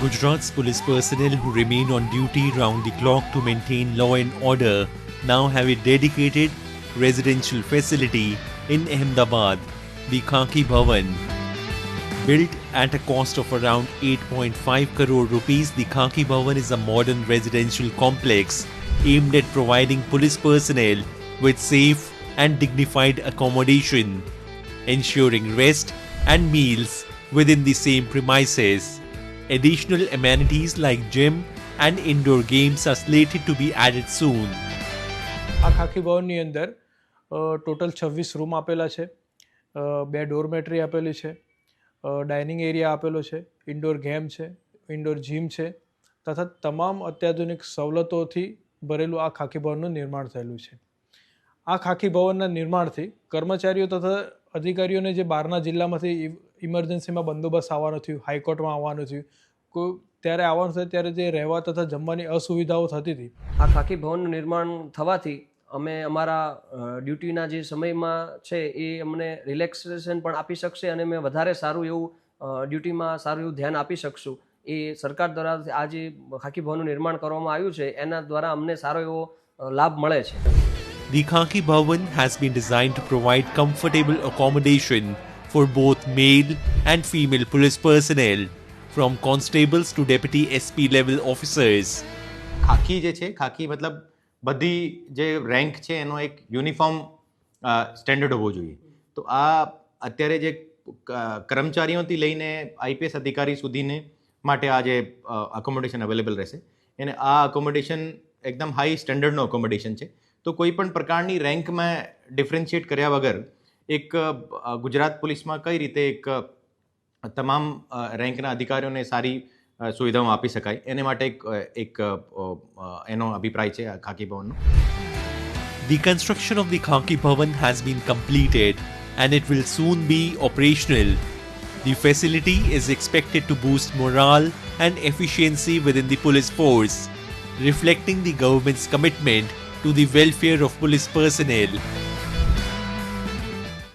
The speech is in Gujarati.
Gujarat's police personnel who remain on duty round the clock to maintain law and order now have a dedicated residential facility in Ahmedabad, the Khaki Bhavan. Built at a cost of around 8.5 crore rupees, the Khaki Bhavan is a modern residential complex aimed at providing police personnel with safe and dignified accommodation, ensuring rest and meals within the same premises. Additional amenities like gym and indoor games are slated to be added soon. આ ખાકી ભવનની અંદર ટોટલ 26 રૂમ આપેલા છે, 2 ડોરમેટરી આપેલી છે, ડાઇનિંગ એરિયા આપેલો છે, ઇન્ડોર ગેમ છે, ઇન્ડોર જીમ છે તથા તમામ અત્યાધુનિક સવલતોથી ભરેલું આ ખાકી ભવનનું નિર્માણ થયેલું છે. આ ખાકી ભવનના નિર્માણથી કર્મચારીઓ તથા અધિકારીઓને જે બહારના જિલ્લામાંથી ઇમરજન્સીમાં બંદોબસ્ત આવવાનું થયું, હાઈકોર્ટમાં આવવાનું થયું, ત્યારે આવવાનું થયું ત્યારે જે રહેવા તથા જમવાની અસુવિધાઓ થતી હતી. આ ખાકી ભવનનું નિર્માણ થવાથી અમે અમારા ડ્યુટીના જે સમયમાં છે એ અમને રિલેક્સેશન પણ આપી શકશે અને અમે વધારે સારું એવું ડ્યુટીમાં સારું એવું ધ્યાન આપી શકશું. એ સરકાર દ્વારા આ જે ખાકી ભવનનું નિર્માણ કરવામાં આવ્યું છે એના દ્વારા અમને સારો એવો લાભ મળે છે. The Khaki Bhavan has been designed to provide comfortable accommodation for both male and female police personnel, from constables to deputy SP level officers. ખાકી જે છે, ખાકી મતલબ બધી જે રેન્ક છે એનો એક યુનિફોર્મ સ્ટેન્ડર્ડ હોવો જોઈએ. તો આ અત્યારે જે કર્મચારીઓથી લઈને આઈપીએસ અધિકારી સુધીને માટે આ જે અકોમોડેશન અવેલેબલ રહેશે અને આ અકોમોડેશન એકદમ હાઈ સ્ટેન્ડર્ડનો અકોમોડેશન છે. તો કોઈ પણ પ્રકારની રેન્કમાં ડિફરન્શિએટ કર્યા વગર એક ગુજરાત પોલીસમાં કઈ રીતે એક તમામ રેન્કના અધિકારીઓને સારી સુવિધાઓ આપી શકાય એને માટે એક એનો અભિપ્રાય છે આ ખાકી ભવનનો. The construction of the Khaki Bhavan has been completed and it will soon be operational. The facility is expected to boost morale and efficiency within the police force, reflecting the government's commitment to the welfare of police personnel.